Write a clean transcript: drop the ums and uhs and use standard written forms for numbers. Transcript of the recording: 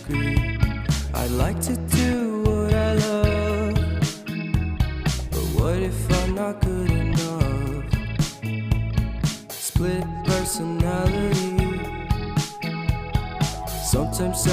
agree. I'd like to do what I love, but what if I'm not good enough? Split personality. Sometimes